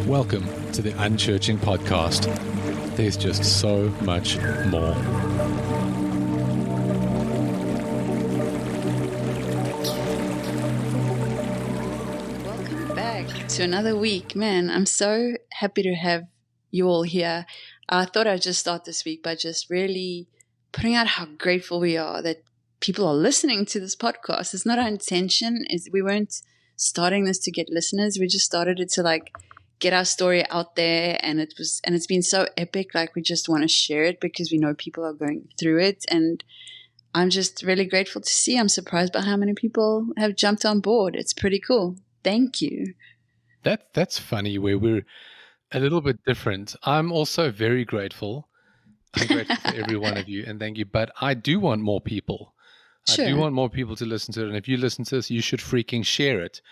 Welcome to the Unchurching podcast. There's just so much more. Welcome back to another week. Man, I'm so happy to have you all here. I thought I'd just start this week by just really putting out how grateful we are that people are listening to this podcast. It's not our intention. We weren't starting this to get listeners. We just started it to get our story out there, and it's been so epic. We just want to share it because we know people are going through it, and I'm just really grateful to see. I'm surprised by how many people have jumped on board. It's pretty cool. Thank you. That's funny where we're a little bit different. I'm also very grateful. I'm grateful for every one of you, and thank you. But I do want more people. Sure. I do want more people to listen to it. And if you listen to this, you should freaking share it.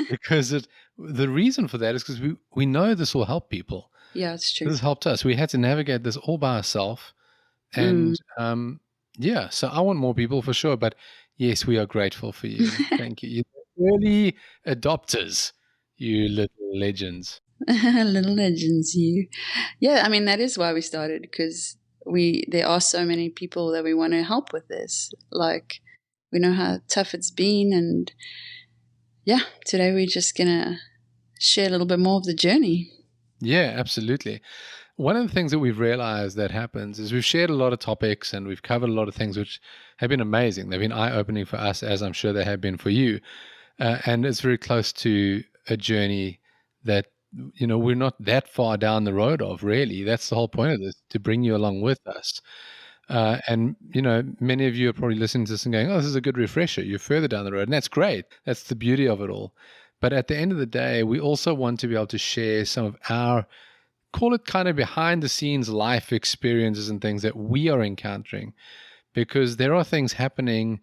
Because the reason for that is because we know this will help people. Yeah, it's true. This has helped us. We had to navigate this all by ourselves. And so I want more people for sure. But yes, we are grateful for you. Thank you. You're early adopters, you little legends. Little legends, you. Yeah, I mean, that is why we started, because there are so many people that we want to help with this. We know how tough it's been, and yeah, today we're just going to share a little bit more of the journey. Yeah, absolutely. One of the things that we've realized that happens is we've shared a lot of topics and we've covered a lot of things which have been amazing. They've been eye-opening for us, as I'm sure they have been for you. And it's very close to a journey that, we're not that far down the road of, really. That's the whole point of this, to bring you along with us. And many of you are probably listening to this and going, oh, this is a good refresher. You're further down the road. And that's great. That's the beauty of it all. But at the end of the day, we also want to be able to share some of our, call it kind of behind the scenes life experiences and things that we are encountering, because there are things happening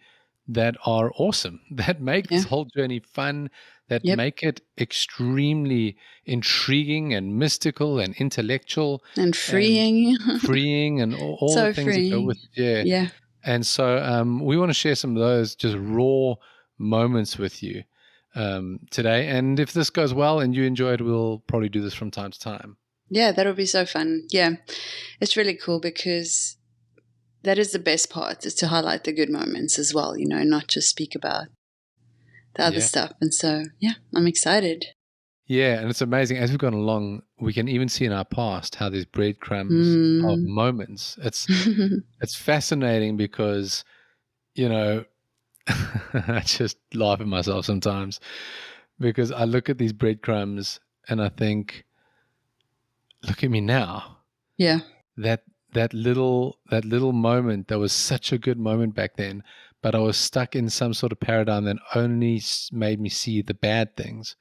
that are awesome, that make this whole journey fun, that make it extremely intriguing and mystical and intellectual. And freeing. And all so the things freeing. that go with it. Yeah. And so we want to share some of those just raw moments with you today. And if this goes well and you enjoy it, we'll probably do this from time to time. Yeah, that would be so fun. Yeah, it's really cool because that is the best part, is to highlight the good moments as well, not just speak about the other stuff. And so, yeah, I'm excited. Yeah, and it's amazing. As we've gone along, we can even see in our past how there's breadcrumbs of moments. It's fascinating because, I just laugh at myself sometimes because I look at these breadcrumbs and I think, look at me now. Yeah. That little moment that was such a good moment back then, but I was stuck in some sort of paradigm that only made me see the bad things.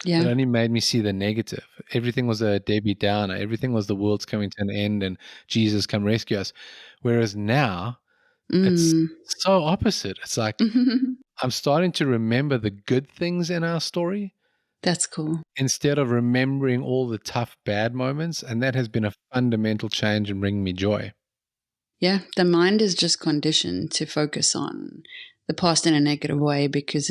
Yeah. It only made me see the negative. Everything was a Debbie Downer. Everything was the world's coming to an end and Jesus come rescue us. Whereas now, it's so opposite. It's like I'm starting to remember the good things in our story. That's cool. Instead of remembering all the tough, bad moments. And that has been a fundamental change in bringing me joy. Yeah, the mind is just conditioned to focus on the past in a negative way because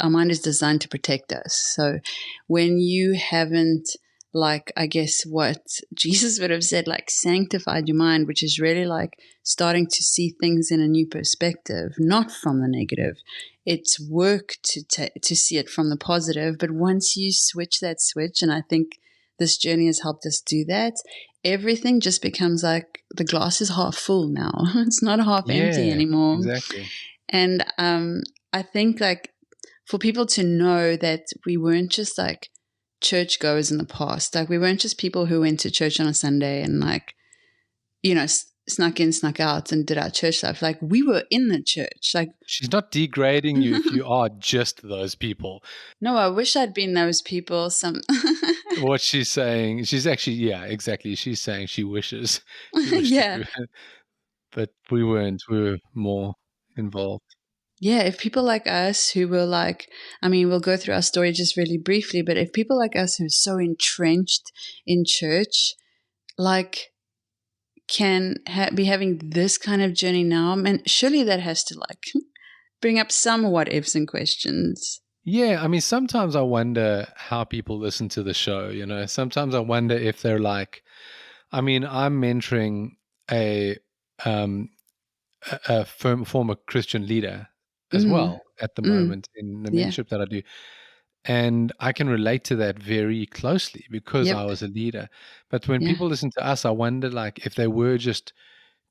our mind is designed to protect us. So when you haven't, I guess what Jesus would have said, sanctified your mind, which is really starting to see things in a new perspective, not from the negative. It's work to see it from the positive. But once you switch that switch, and I think this journey has helped us do that, everything just becomes the glass is half full now. It's not half empty anymore. Exactly. And I think for people to know that we weren't just churchgoers in the past. We weren't just people who went to church on a Sunday and snuck in, snuck out and did our church stuff. We were in the church. She's not degrading you if you are just those people. No, I wish I'd been those people. What she's saying, she's actually, exactly. She's saying she wishes. Yeah. But we weren't. We were more involved. Yeah, if people like us who were we'll go through our story just really briefly, but if people like us who are so entrenched in church, can be having this kind of journey now, surely that has to bring up some what ifs and questions. Yeah, I mean, sometimes I wonder how people listen to the show, you know. Sometimes I wonder if they're like, I mean, I'm mentoring a um former Christian leader as Mm, well at the mm, moment in the yeah. mentorship that I do. And I can relate to that very closely because I Yep. was a leader. But when Yeah. people listen to us, I wonder like if they were just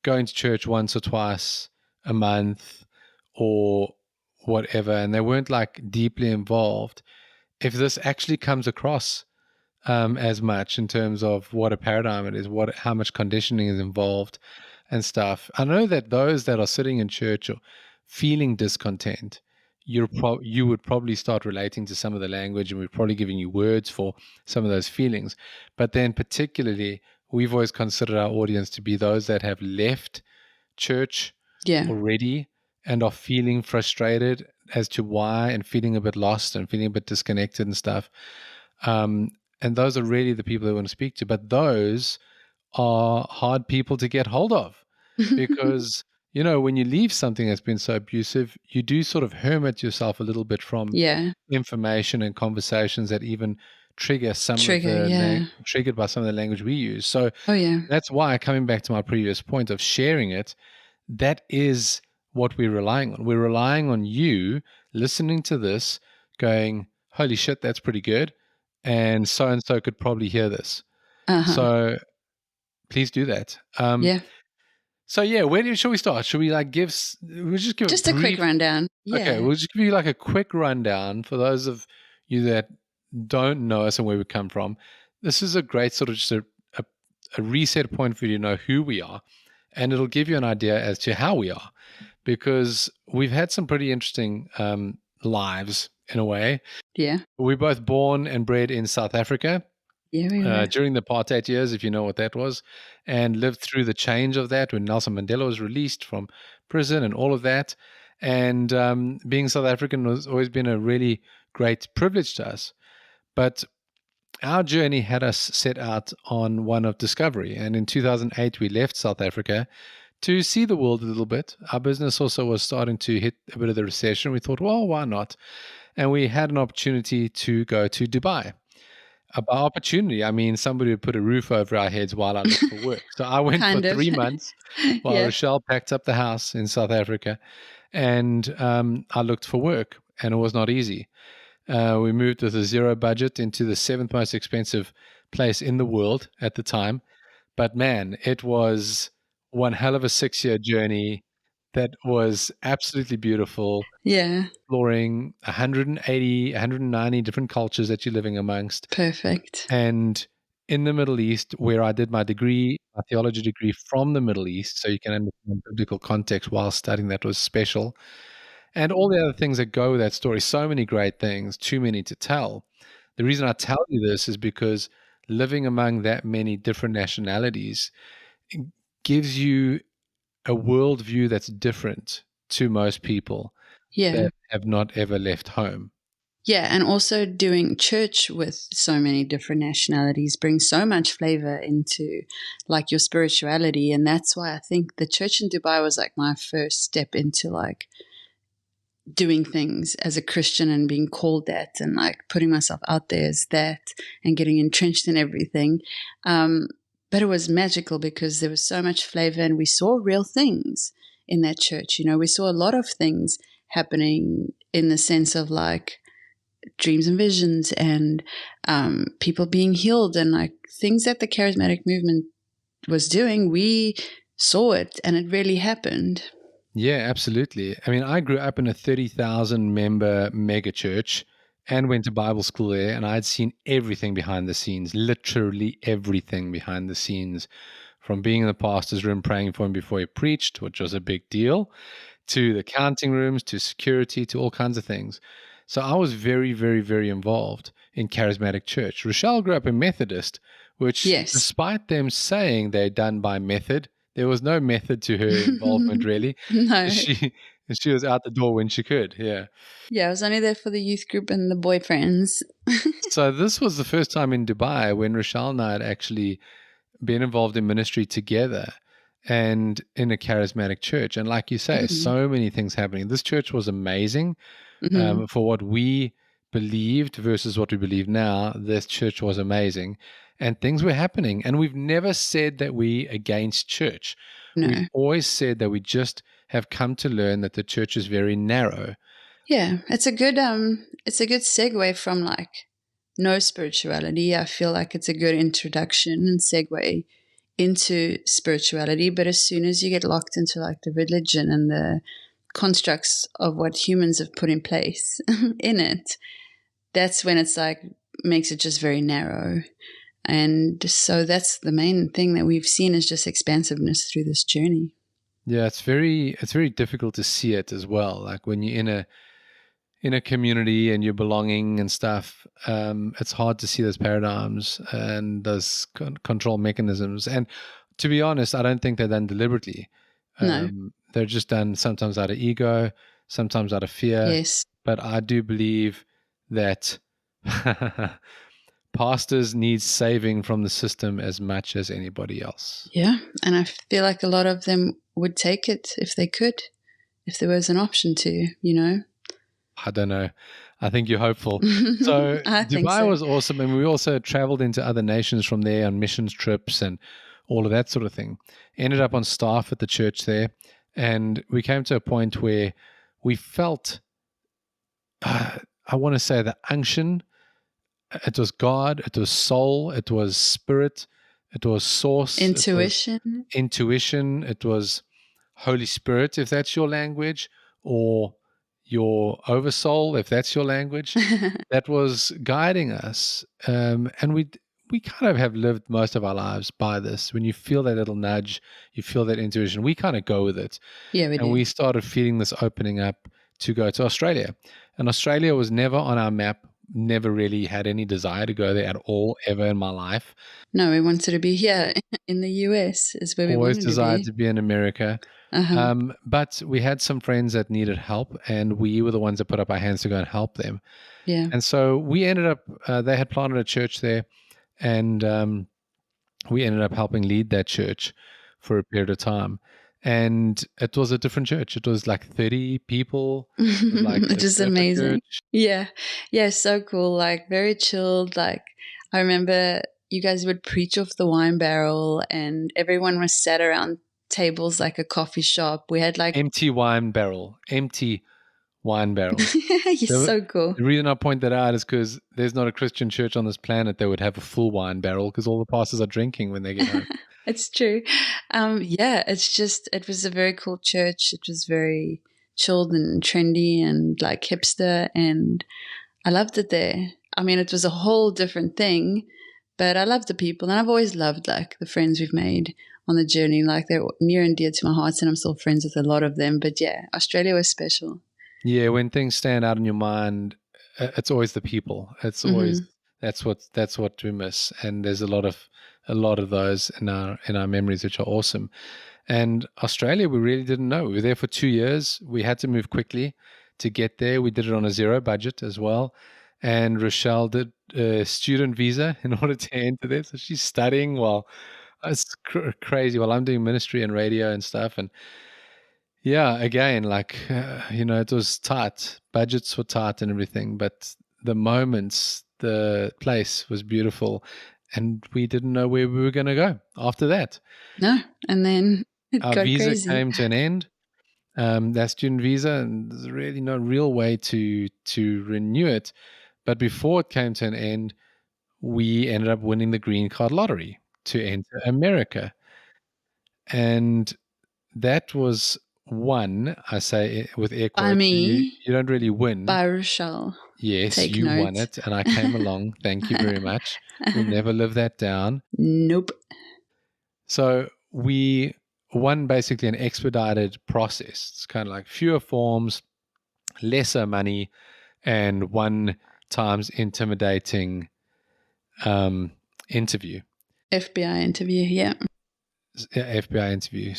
going to church once or twice a month or whatever, and they weren't like deeply involved, if this actually comes across as much in terms of what a paradigm it is, how much conditioning is involved and stuff. I know that those that are sitting in church or feeling discontent, you would probably start relating to some of the language, and we're probably giving you words for some of those feelings. But then particularly, we've always considered our audience to be those that have left church Yeah. already and are feeling frustrated as to why, and feeling a bit lost and feeling a bit disconnected and stuff. Um, and those are really the people that we want to speak to. But those are hard people to get hold of because, you know, when you leave something that's been so abusive, you do sort of hermit yourself a little bit from Yeah. information and conversations that even trigger some of Trigger. the Yeah. triggered by some of the language we use. So Oh, yeah. that's why, coming back to my previous point of sharing it, that is what we're relying on. We're relying on you listening to this, going, holy shit, that's pretty good. And so could probably hear this. Uh huh. So please do that. Yeah. So yeah, shall we start? Should we like we'll just give a Just a quick brief, rundown. okay, Yeah. we'll just give you like a quick rundown for those of you that don't know us and where we come from. This is a great sort of just a, a reset point for you to know who we are, and it'll give you an idea as to how we are, because we've had some pretty interesting lives in a way. Yeah. We're both born and bred in South Africa Yeah, we were. during the apartheid years, if you know what that was, and lived through the change of that when Nelson Mandela was released from prison and all of that. And being South African has always been a really great privilege to us. But our journey had us set out on one of discovery. And in 2008, we left South Africa to see the world a little bit. Our business also was starting to hit a bit of the recession. We thought, well, why not? And we had an opportunity to go to Dubai. By opportunity, I mean somebody would put a roof over our heads while I looked for work. So I went for Kind of. 3 months while Yeah. Rachelle packed up the house in South Africa, and I looked for work, and it was not easy. We moved with a zero budget into the seventh most expensive place in the world at the time. But man, it was one hell of a 6-year journey that was absolutely beautiful, Yeah. exploring 180, 190 different cultures that you're living amongst. Perfect. And in the Middle East, where I did my degree, my theology degree from the Middle East, so you can understand biblical context while studying, that was special. And all the other things that go with that story, so many great things, too many to tell. The reason I tell you this is because living among that many different nationalities gives you a worldview that's different to most people Yeah. that have not ever left home. Yeah, and also doing church with so many different nationalities brings so much flavor into like your spirituality. And that's why I think the church in Dubai was like my first step into like doing things as a Christian and being called that and like putting myself out there as that and getting entrenched in everything. But it was magical because there was so much flavor and we saw real things in that church. You know, we saw a lot of things happening in the sense of like dreams and visions and people being healed and like things that the charismatic movement was doing. We saw it and it really happened. Yeah, absolutely. I mean, I grew up in a 30,000 member mega church and went to Bible school there, and I had seen everything behind the scenes, literally everything behind the scenes, from being in the pastor's room praying for him before he preached, which was a big deal, to the counting rooms, to security, to all kinds of things. So I was very, very, very involved in charismatic church. Rochelle grew up in Methodist, which, Yes. despite them saying they're done by method, there was no method to her involvement really. No. She was out the door when she could. Yeah. Yeah, I was only there for the youth group and the boyfriends. So this was the first time in Dubai when Rochelle and I had actually been involved in ministry together and in a charismatic church. And like you say, Mm. so many things happening. This church was amazing Mhm. for what we believed versus what we believe now, this church was amazing and things were happening. And we've never said that we against church. We've No. always said that we just have come to learn that the church is very narrow. Yeah, it's a good segue from like no spirituality. I feel like it's a good introduction and segue into spirituality. But as soon as you get locked into like the religion and the constructs of what humans have put in place in it, that's when it's like makes it just very narrow. And so that's the main thing that we've seen is just expansiveness through this journey. Yeah, it's very difficult to see it as well. Like when you're in a community and you're belonging and stuff, it's hard to see those paradigms and those control mechanisms. And to be honest, I don't think they're done deliberately. No. They're just done sometimes out of ego, sometimes out of fear. Yes. But I do believe that pastors need saving from the system as much as anybody else. Yeah. And I feel like a lot of them would take it if they could, if there was an option to, you know. I don't know. I think you're hopeful. So Dubai was awesome. And we also traveled into other nations from there on missions trips and all of that sort of thing. Ended up on staff at the church there. And we came to a point where we felt, I want to say the unction. It was God, it was soul, it was spirit, it was source. Intuition. It was Holy Spirit, if that's your language, or your oversoul, if that's your language, that was guiding us. And we kind of have lived most of our lives by this. When you feel that little nudge, you feel that intuition, we kind of go with it. Yeah, we do. We started feeling this opening up to go to Australia. And Australia was never on our map, never really had any desire to go there at all, ever in my life. No, we wanted to be here in the US is where we wanted to be. Always desired to be in America. But we had some friends that needed help, and we were the ones that put up our hands to go and help them. Yeah. And so we ended up, they had planted a church there, and we ended up helping lead that church for a period of time. And it was a different church. It was like 30 people. Which is amazing. Church. Yeah. Yeah, so cool. Like very chilled. Like I remember you guys would preach off the wine barrel and everyone was sat around tables like a coffee shop. We had like empty wine barrel. You're so cool. The reason I point that out is because there's not a Christian church on this planet that would have a full wine barrel because all the pastors are drinking when they get home. It's true. Yeah, it was a very cool church. It was very chilled and trendy and like hipster, and I loved it there. I mean, it was a whole different thing, but I loved the people, and I've always loved like the friends we've made on the journey. Like they're near and dear to my heart, and I'm still friends with a lot of them. But yeah, Australia was special. Yeah, when things stand out in your mind, it's always the people. It's always that's what we miss, and there's a lot of those in our memories, which are awesome. And Australia, we really didn't know. We were there for 2 years. We had to move quickly to get there. We did it on a zero budget as well. And Rachelle did a student visa in order to enter there. So she's studying while it's crazy while I'm doing ministry and radio and stuff. And yeah, again, like, it was tight. Budgets were tight and everything. But the moments, the place was beautiful. And we didn't know where we were going to go after that. No. And then our visa came to an end. That student visa, and there's really no real way to renew it. But before it came to an end, we ended up winning the green card lottery to enter America. And that was won, I say with air quotes. By me. You don't really win. By Rachelle. Yes, you won it, and I came along. Thank you very much. We'll never live that down. Nope. So we won basically an expedited process. It's kind of like fewer forms, lesser money, and 1 times intimidating interview. FBI interview, yeah. FBI interview.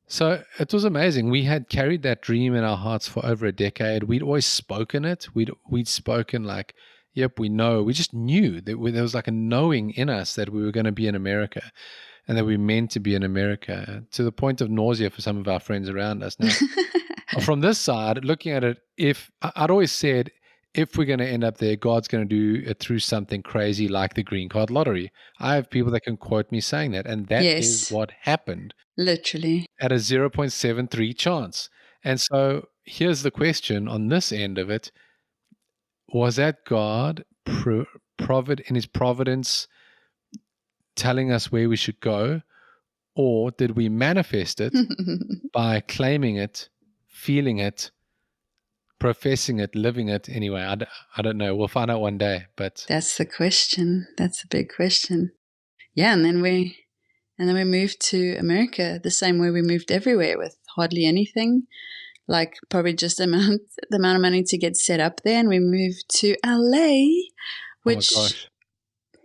So it was amazing. We had carried that dream in our hearts for over a decade. We'd always spoken it. We'd spoken like, yep, we know. We just knew that there was like a knowing in us that we were going to be in America and that we meant to be in America, to the point of nausea for some of our friends around us. Now, from this side, looking at it, I'd always said, if we're going to end up there, God's going to do it through something crazy like the green card lottery. I have people that can quote me saying that, and that is Yes, what happened literally. at a 0.73 chance. And so here's the question on this end of it. Was that God in his providence telling us where we should go, or did we manifest it by claiming it, feeling it, professing it, living it? Anyway, I don't know. We'll find out one day. But That's the question. That's a big question. Yeah, and then we moved to America the same way we moved everywhere, with hardly anything, like probably just the amount of money to get set up there. And we moved to LA, which oh my gosh.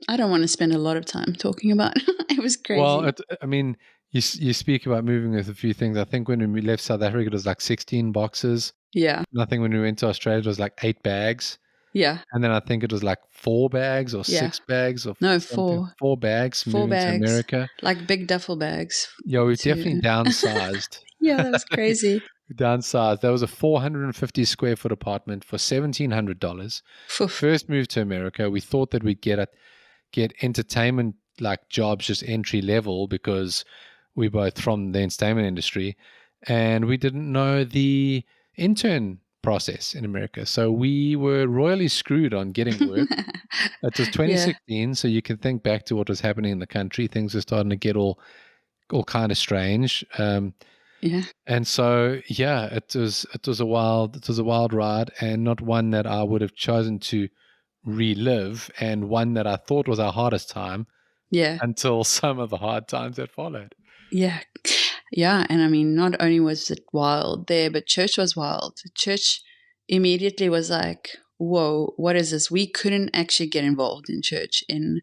I don't want to spend a lot of time talking about. It was crazy. Well, I mean, you speak about moving with a few things. I think when we left South Africa, it was like 16 boxes. Yeah. And I think when we went to Australia, it was like 8 bags. Yeah. And then I think it was like 4 bags or Yeah. 6 bags or No, something. 4 bags 4 moving to bags. America. Like big duffel bags. Yeah, we definitely downsized. Yeah, that was crazy. Downsized. That was a 450 square foot apartment for $1,700. First move to America, we thought that we'd get entertainment like jobs, just entry level, because we're both from the entertainment industry, and we didn't know the intern process in America. So we were royally screwed on getting work. It was 2016, so you can think back to what was happening in the country. Things were starting to get all kind of strange. Yeah. And so, yeah, it was a wild ride, and not one that I would have chosen to relive, and one that I thought was our hardest time. Yeah. Until some of the hard times that followed. Yeah. Yeah. And I mean, not only was it wild there, but church was wild. Church immediately was like, whoa, what is this? We couldn't actually get involved in church in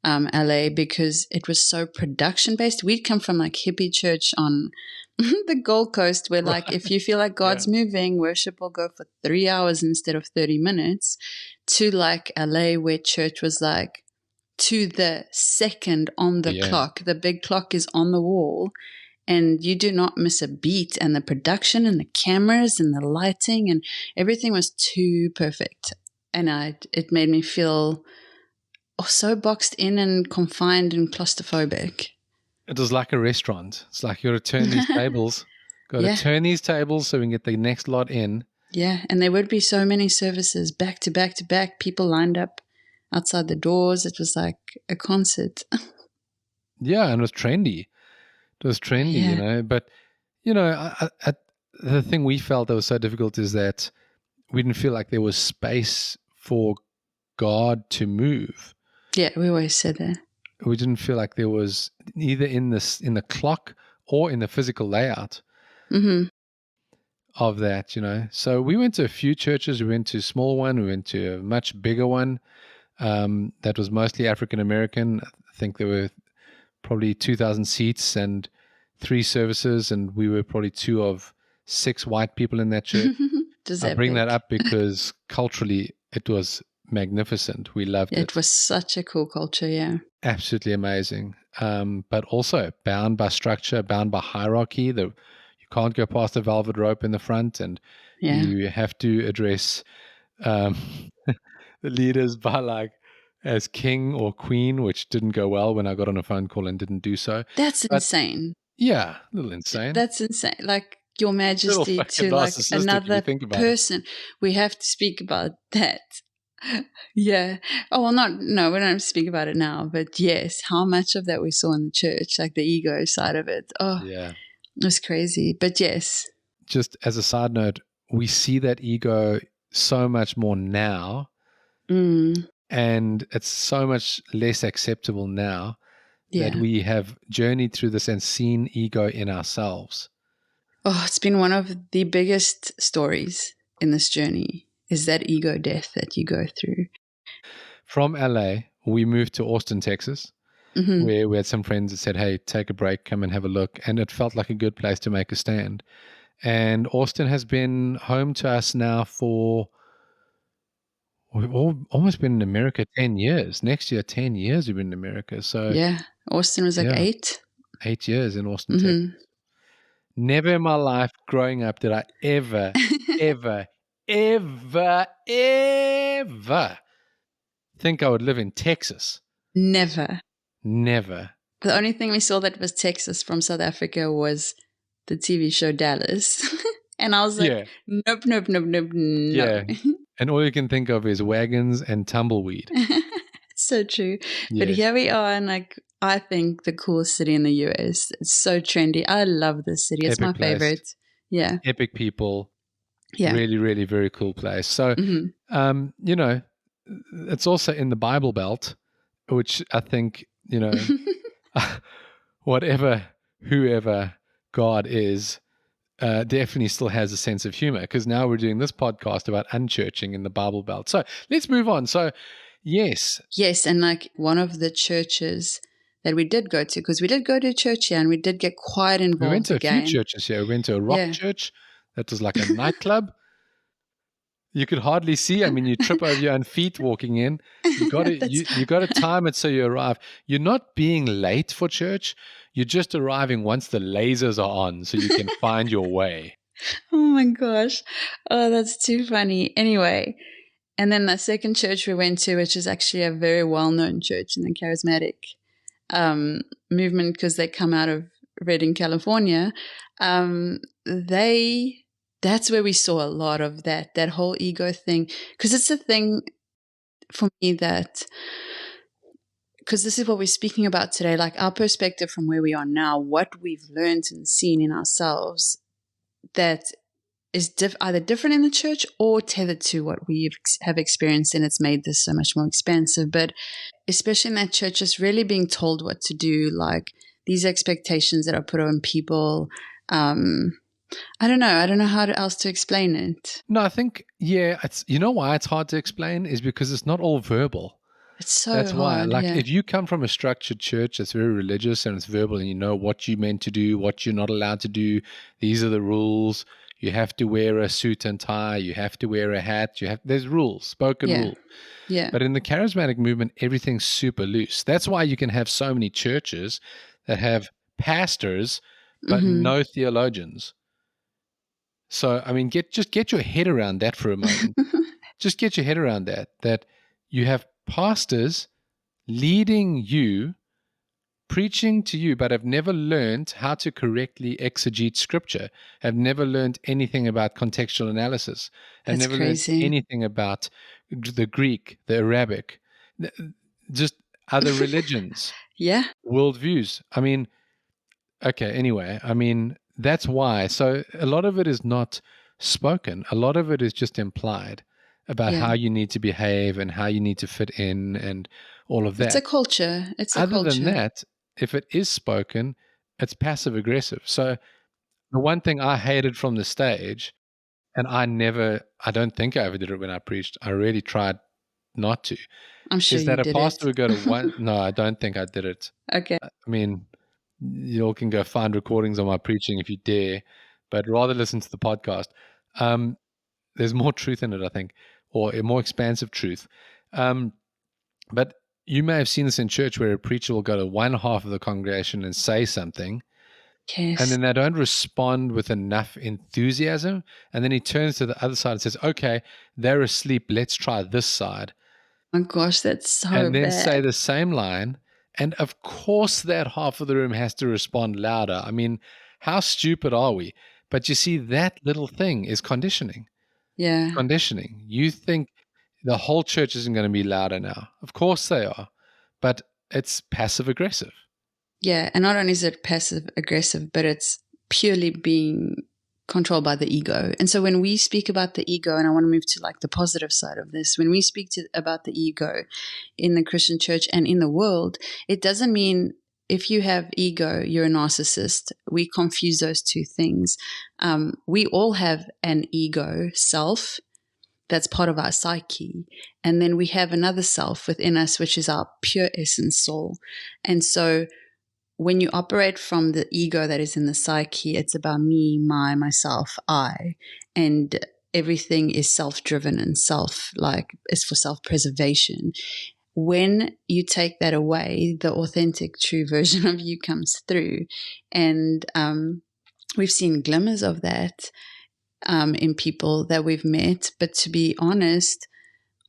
LA because it was so production based. We'd come from like hippie church on the Gold Coast where like if you feel like God's moving, worship will go for 3 hours instead of 30 minutes, to like LA where church was like to the second on the clock. The big clock is on the wall and you do not miss a beat, and the production and the cameras and the lighting and everything was too perfect. And it made me feel so boxed in and confined and claustrophobic. It was like a restaurant. It's like you got to turn these tables. Got to turn these tables so we can get the next lot in. Yeah, and there would be so many services back to back to back. People lined up outside the doors. It was like a concert. Yeah, and it was trendy. It was trendy, you know. But, you know, the thing we felt that was so difficult is that we didn't feel like there was space for God to move. Yeah, we always said that. We didn't feel like there was either in the clock or in the physical layout of that, you know. So we went to a few churches. We went to a small one. We went to a much bigger one that was mostly African American. I think there were probably 2,000 seats and 3 services, and we were probably 2 of 6 white people in that church. I bring that up because culturally it was magnificent. We loved it. It was such a cool culture, yeah. Absolutely amazing. But also bound by structure, bound by hierarchy. You can't go past the velvet rope in the front, and you have to address the leaders by like as king or queen, which didn't go well when I got on a phone call and didn't do so. That's insane. Yeah, a little insane. That's insane. Like Your Majesty to like another person. We have to speak about that. Yeah. Oh, well, no, we don't have to speak about it now. But yes, how much of that we saw in the church, like the ego side of it. Oh, yeah. It was crazy. But yes. Just as a side note, we see that ego so much more now. And it's so much less acceptable now that we have journeyed through this and seen ego in ourselves. Oh, it's been one of the biggest stories in this journey, is that ego death that you go through. From LA, we moved to Austin, Texas, where we had some friends that said, hey, take a break, come and have a look. And it felt like a good place to make a stand. And Austin has been home to us now for... We've almost been in America 10 years. Next year, 10 years we've been in America. So yeah, Austin was like 8. 8 years in Austin, Texas. Never in my life growing up did I ever ever think I would live in Texas. Never. Never. The only thing we saw that was Texas from South Africa was the TV show Dallas. And I was like, Yeah. nope, nope, nope, nope, no. Yeah. And all you can think of is wagons and tumbleweed. So true. But Yes. here we are, and like, I think the coolest city in the US. It's so trendy. I love this city. It's Epic my place. favorite. Yeah. Epic people. Yeah. Really, really very cool place. So, you know, it's also in the Bible Belt, which I think, you know, whoever God is, definitely still has a sense of humor, because now we're doing this podcast about unchurching in the Bible Belt. So let's move on. So, yes. Yes, and like one of the churches that we did go to, because we did go to church here and we did get quite involved We went to again. a few churches here. We went to a rock church that was like a nightclub. You could hardly see. I mean, you trip over your own feet walking in. You got to you got to time it so you arrive. You're not being late for church. You're just arriving once the lasers are on, so you can find your way. Oh my gosh. Oh, that's too funny. Anyway, and then the second church we went to, which is actually a very well-known church in the charismatic movement, because they come out of Redding, California, that's where we saw a lot of that whole ego thing. Because it's a thing for me that, because this is what we're speaking about today, like our perspective from where we are now, what we've learned and seen in ourselves that is either different in the church or tethered to what we have experienced, and it's made this so much more expansive. But especially in that church, just really being told what to do, like these expectations that are put on people. I don't know how else to explain it. No, I think, it's, you know why it's hard to explain is because it's not all verbal. It's so That's why. hard, Like, yeah. if you come from a structured church that's very religious and it's verbal, and you know what you're meant to do, what you're not allowed to do, these are the rules. You have to wear a suit and tie. You have to wear a hat. There's rules, spoken rules. Yeah. But in the charismatic movement, everything's super loose. That's why you can have so many churches that have pastors but no theologians. So, I mean, just get your head around that for a moment. Just get your head around that you have pastors leading you, preaching to you, but have never learned how to correctly exegete scripture, have never learned anything about contextual analysis, have never learned anything about the Greek, the Arabic, just other religions, worldviews. I mean, okay, anyway, I mean, that's why. So a lot of it is not spoken. A lot of it is just implied about how you need to behave and how you need to fit in and all of that. It's a culture. Other than that, if it is spoken, it's passive aggressive. So the one thing I hated from the stage, and I don't think I ever did it when I preached. I really tried not to. I'm sure is that you a pastor would go to one? No, I don't think I did it. Okay. I mean, you all can go find recordings of my preaching if you dare, but rather listen to the podcast. There's more truth in it, I think, or a more expansive truth. But you may have seen this in church where a preacher will go to one half of the congregation and say something, and then they don't respond with enough enthusiasm, and then he turns to the other side and says, okay, they're asleep, let's try this side. Oh my gosh, that's so bad. And then say the same line, and of course that half of the room has to respond louder. I mean, how stupid are we? But you see, that little thing is conditioning. Yeah. Conditioning. You think the whole church isn't going to be louder now. Of course they are, but it's passive aggressive. Yeah, and not only is it passive aggressive, but it's purely being controlled by the ego. And so when we speak about the ego, and I want to move to like the positive side of this, when we speak about the ego in the Christian church and in the world, it doesn't mean if you have ego, you're a narcissist. We confuse those two things. We all have an ego self that's part of our psyche. And then we have another self within us, which is our pure essence soul. And so when you operate from the ego that is in the psyche, it's about me, myself, I, and everything is self-driven and it's for self-preservation. When you take that away, the authentic, true version of you comes through. And we've seen glimmers of that in people that we've met. But to be honest,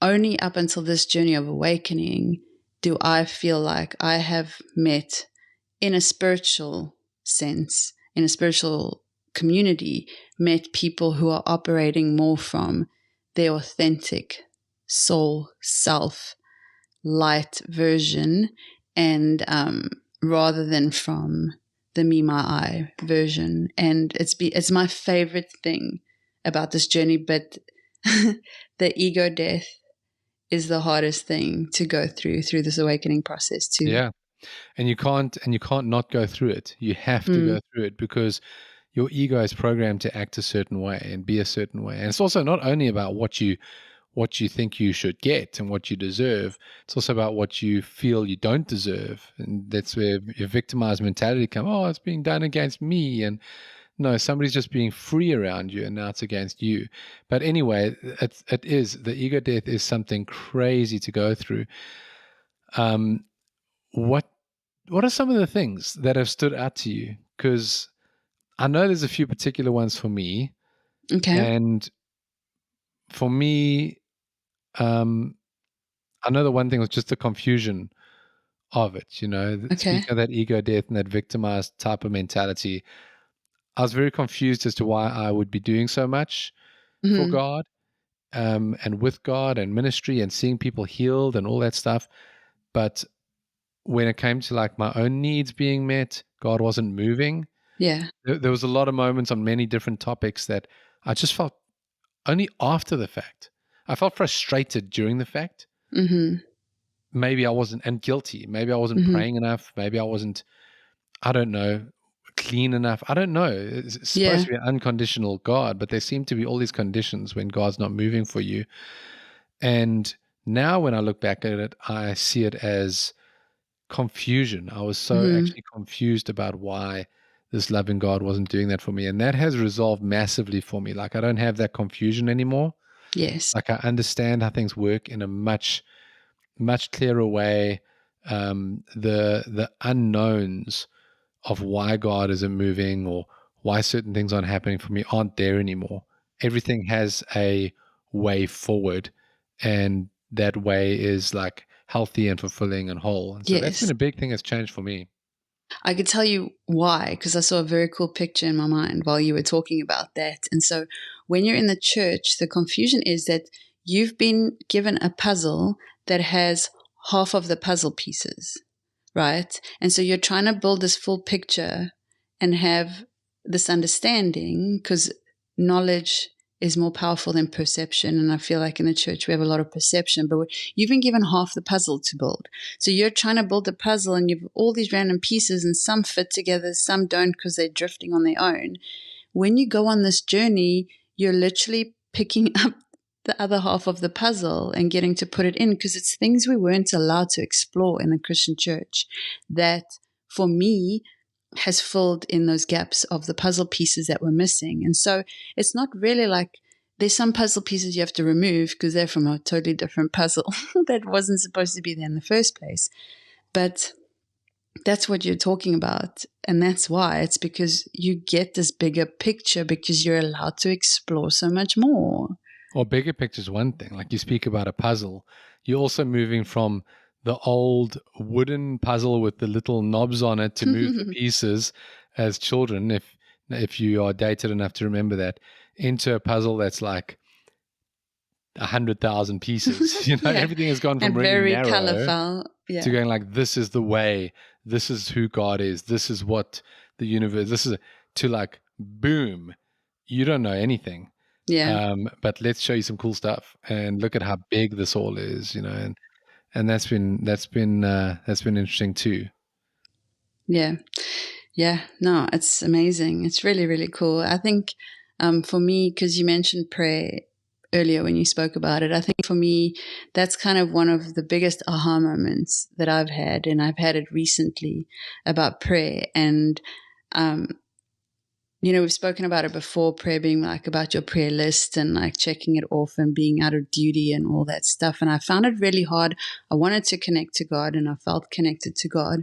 only up until this journey of awakening do I feel like I have met, in a spiritual sense, in a spiritual community, met people who are operating more from their authentic soul, self, light version, and rather than from the me, my, I version. And it's my favorite thing about this journey. But the ego death is the hardest thing to go through this awakening process too. Yeah. And you can't not go through it. You have to go through it, because your ego is programmed to act a certain way and be a certain way. And it's also not only about what you think you should get and what you deserve. It's also about what you feel you don't deserve. And that's where your victimized mentality comes. Oh, it's being done against me. And no, somebody's just being free around you, and now it's against you. But anyway, the ego death is something crazy to go through. What are some of the things that have stood out to you? Because I know there's a few particular ones for me. Okay. And for me, I know the one thing was just the confusion of it, Okay. Speaking of that ego death and that victimized type of mentality, I was very confused as to why I would be doing so much for God, and with God and ministry and seeing people healed and all that stuff. But when it came to like my own needs being met, God wasn't moving. Yeah. There was a lot of moments on many different topics that I just felt only after the fact. I felt frustrated during the fact. Maybe I wasn't, and guilty. Maybe I wasn't praying enough. Maybe I wasn't, I don't know, clean enough. I don't know. It's supposed to be an unconditional God, but there seem to be all these conditions when God's not moving for you. And now when I look back at it, I see it as confusion. I was so actually confused about why this loving God wasn't doing that for me. And that has resolved massively for me. Like, I don't have that confusion anymore. Yes. Like, I understand how things work in a much clearer way. The unknowns of why God isn't moving or why certain things aren't happening for me aren't there anymore. Everything has a way forward, and that way is like healthy and fulfilling and whole. And so that's been a big thing that's changed for me. I could tell you why, because I saw a very cool picture in my mind while you were talking about that. And so when you're in the church, the confusion is that you've been given a puzzle that has half of the puzzle pieces, right? And so you're trying to build this full picture and have this understanding, because knowledge is more powerful than perception. And I feel like in the church we have a lot of perception, but you've been given half the puzzle to build. So you're trying to build the puzzle, and you've all these random pieces, and some fit together, some don't because they're drifting on their own. When you go on this journey, you're literally picking up the other half of the puzzle and getting to put it in, because it's things we weren't allowed to explore in the Christian church that, for me, has filled in those gaps of the puzzle pieces that were missing. And so it's not really like there's some puzzle pieces you have to remove because they're from a totally different puzzle that wasn't supposed to be there in the first place. But that's what you're talking about. And that's why. It's because you get this bigger picture because you're allowed to explore so much more. Or bigger picture is one thing. Like, you speak about a puzzle. You're also moving from the old wooden puzzle with the little knobs on it to move the pieces as children, if you are dated enough to remember that, into a puzzle that's like 100,000 pieces. Everything has gone from and really very narrow colorful to going like, this is the way, this is who God is, this is what the universe, this is, to like, boom, you don't know anything. But let's show you some cool stuff and look at how big this all is, and that's been interesting too. No, it's amazing. It's really, really cool. I think for me, because you mentioned prayer earlier when you spoke about it, I think for me that's kind of one of the biggest aha moments that I've had, and I've had it recently, about prayer. And we've spoken about it before, prayer being like about your prayer list and like checking it off and being out of duty and all that stuff. And I found it really hard. I wanted to connect to God, and I felt connected to God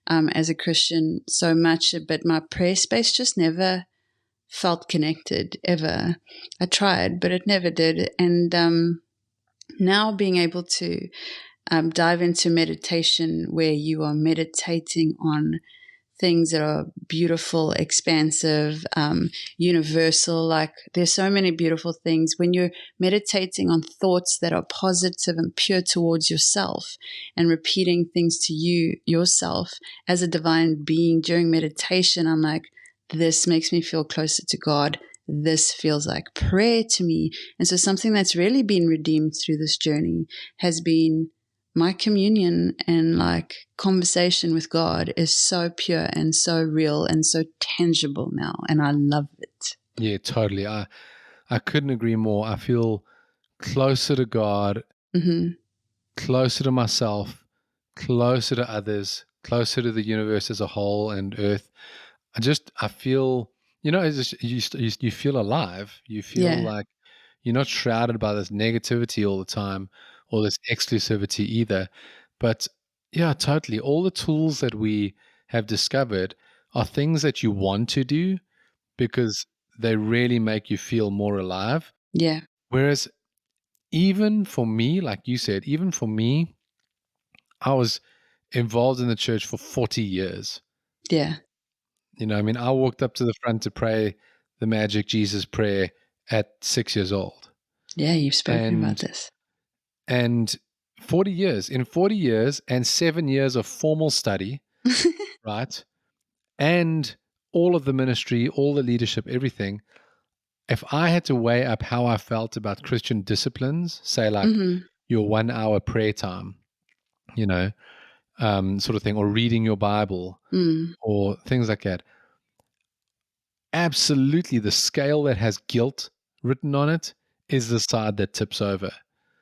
as a Christian so much, but my prayer space just never felt connected ever. I tried, but it never did. And now being able to dive into meditation, where you are meditating on things that are beautiful, expansive, universal. Like, there's so many beautiful things when you're meditating on thoughts that are positive and pure towards yourself, and repeating things to yourself as a divine being during meditation. I'm like, this makes me feel closer to God. This feels like prayer to me. And so something that's really been redeemed through this journey has been my communion, and like conversation with God is so pure and so real and so tangible now. And I love it. Yeah, totally. I couldn't agree more. I feel closer to God, closer to myself, closer to others, closer to the universe as a whole and earth. I feel, it's just, you feel alive. You feel Yeah. like you're not shrouded by this negativity all the time, or this exclusivity either. But yeah, totally. All the tools that we have discovered are things that you want to do because they really make you feel more alive. Yeah. Whereas even for me, like you said, even for me, I was involved in the church for 40 years. Yeah. I walked up to the front to pray the magic Jesus prayer at 6 years old. Yeah. You've spoken about And this. And 40 years, in 40 years and 7 years of formal study, right? And all of the ministry, all the leadership, everything. If I had to weigh up how I felt about Christian disciplines, say like your 1 hour prayer time, sort of thing, or reading your Bible or things like that. Absolutely. The scale that has guilt written on it is the side that tips over.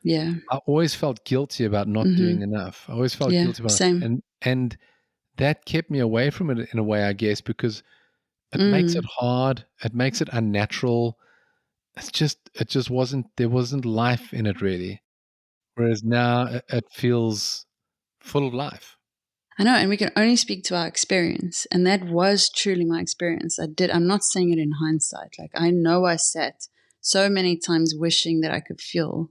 Yeah. I always felt guilty about not doing enough. I always felt Yeah. guilty about it. Same. And that kept me away from it in a way, I guess, because it makes it hard. It makes it unnatural. It just there wasn't life in it really. Whereas now it feels full of life. I know, and we can only speak to our experience. And that was truly my experience. I'm not saying it in hindsight. Like, I know I sat so many times wishing that I could feel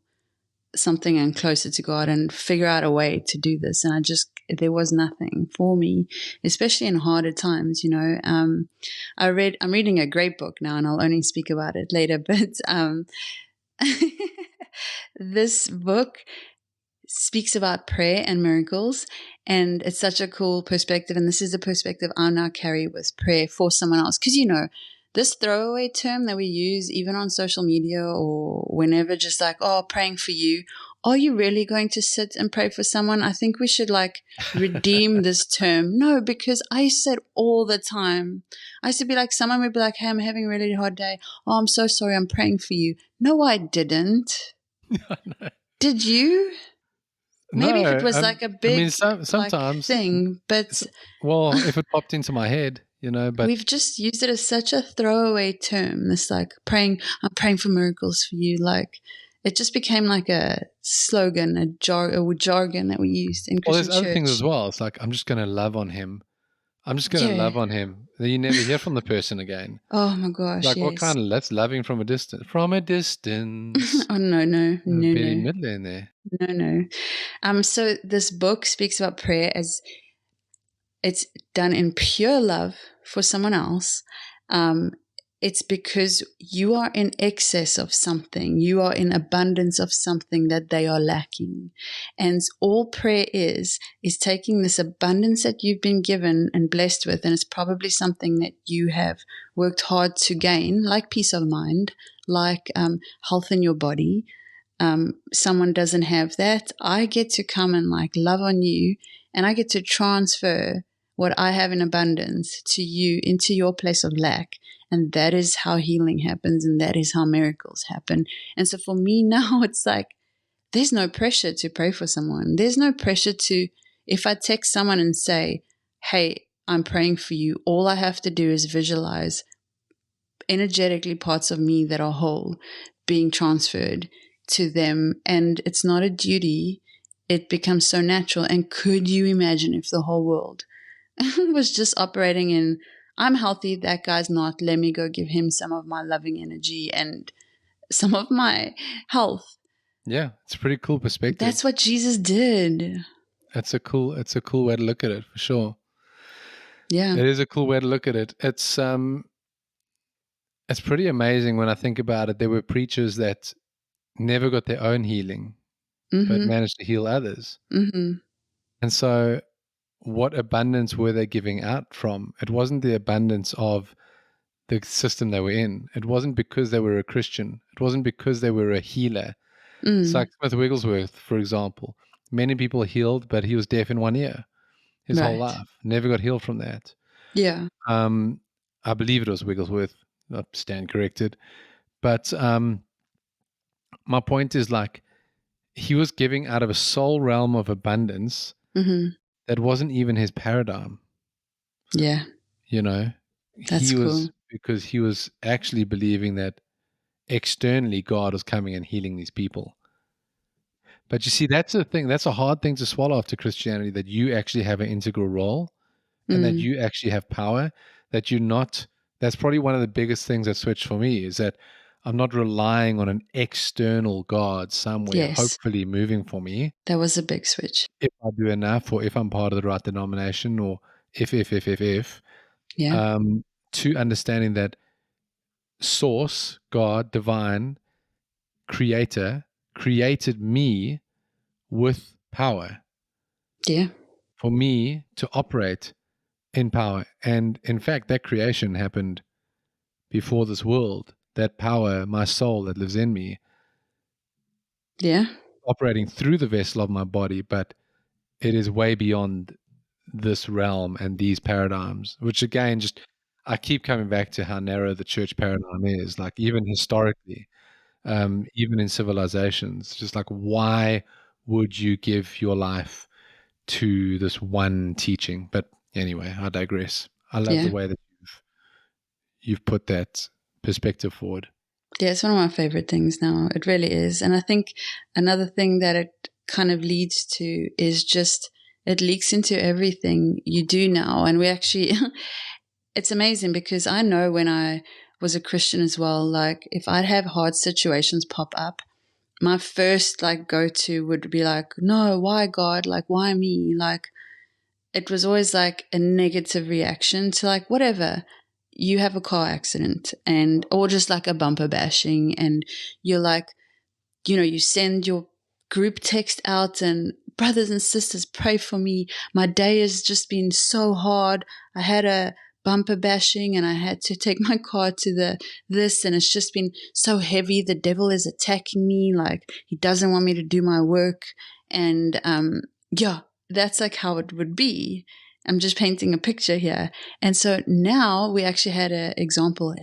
something and closer to God and figure out a way to do this. And there was nothing for me, especially in harder times, I'm reading a great book now, and I'll only speak about it later, but this book speaks about prayer and miracles, and it's such a cool perspective. And this is the perspective I now carry with prayer for someone else. Because, this throwaway term that we use even on social media or whenever, just like, oh, praying for you. Are you really going to sit and pray for someone? I think we should redeem this term. No, because I used to say it all the time. I used to be like, someone would be like, hey, I'm having a really hard day. Oh, I'm so sorry. I'm praying for you. No, I didn't. No. Did you? Maybe if it was like a big sometimes thing, but if it popped into my head, but we've just used it as such a throwaway term. This I'm praying for miracles for you. Like, it just became like a slogan, a jargon that we used in Christian there's other things church. as well. It's like, I'm just going to love on him. I'm just going to love on him. Then you never hear from the person again. Oh my gosh, Like, yes. what kind of, that's loving from a distance. From a distance. Oh, no. Very middle in there. No. So this book speaks about prayer as it's done in pure love for someone else. It's because you are in excess of something. You are in abundance of something that they are lacking. And all prayer is taking this abundance that you've been given and blessed with, and it's probably something that you have worked hard to gain, like peace of mind, like health in your body. Someone doesn't have that. I get to come and love on you, and I get to transfer what I have in abundance to you into your place of lack. And that is how healing happens, and that is how miracles happen. And so for me now, it's like, there's no pressure to pray for someone. There's no pressure to, if I text someone and say, hey, I'm praying for you, all I have to do is visualize energetically parts of me that are whole being transferred to them. And it's not a duty. It becomes so natural. And could you imagine if the whole world was just operating in I'm healthy, that guy's not. Let me go give him some of my loving energy and some of my health. Yeah, it's a pretty cool perspective. That's what Jesus did. It's a cool way to look at it, for sure. Yeah. It is a cool way to look at it. It's pretty amazing when I think about it. There were preachers that never got their own healing, but managed to heal others. Mm-hmm. And so what abundance were they giving out from? It wasn't the abundance of the system they were in. It wasn't because they were a Christian. It wasn't because they were a healer. It's like Smith Wigglesworth, for example. Many people healed, but he was deaf in one ear his whole life. Never got healed from that. Yeah. I believe it was Wigglesworth. I stand corrected. But my point is, like, he was giving out of a soul realm of abundance that wasn't even his paradigm. Yeah. You know, That's cool. Because he was actually believing that externally God was coming and healing these people. But you see, that's the thing. That's a hard thing to swallow after Christianity, that you actually have an integral role and that you actually have power, that you're not. That's probably one of the biggest things that switched for me, is that I'm not relying on an external God somewhere, hopefully moving for me. That was a big switch. If I do enough, or if I'm part of the right denomination, or if, Yeah. To understanding that source, God, divine, creator, created me with power. Yeah. For me to operate in power. And in fact, that creation happened before this world. That power, my soul that lives in me, operating through the vessel of my body, but it is way beyond this realm and these paradigms, which again, just I keep coming back to how narrow the church paradigm is. Like, even historically, even in civilizations, just like, why would you give your life to this one teaching? But anyway, I digress. I love the way that you've put that perspective forward. Yeah, it's one of my favorite things now. It really is. And I think another thing that it kind of leads to is just it leaks into everything you do now. And we actually, it's amazing because I know when I was a Christian as well, like if I'd have hard situations pop up, my first like go-to would be like, no, why God? Like, why me? Like, it was always like a negative reaction to like, whatever, you have a car accident and, or just like a bumper bashing. And you're like, you know, you send your group text out and brothers and sisters, pray for me. My day has just been so hard. I had a bumper bashing and I had to take my car to this and it's just been so heavy. The devil is attacking me. Like, he doesn't want me to do my work. And, yeah, that's like how it would be. I'm just painting a picture here. And so now we actually had an example,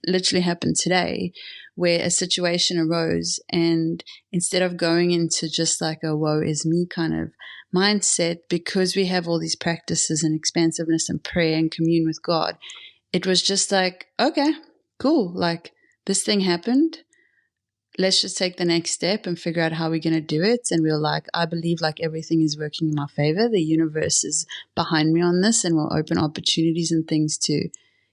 literally happened today, where a situation arose, and instead of going into just like a woe is me kind of mindset, because we have all these practices and expansiveness and prayer and commune with God, it was just like, okay, cool. Like, this thing happened. Let's just take the next step and figure out how we're going to do it. And we were like, I believe like everything is working in my favor. The universe is behind me on this and will open opportunities and things to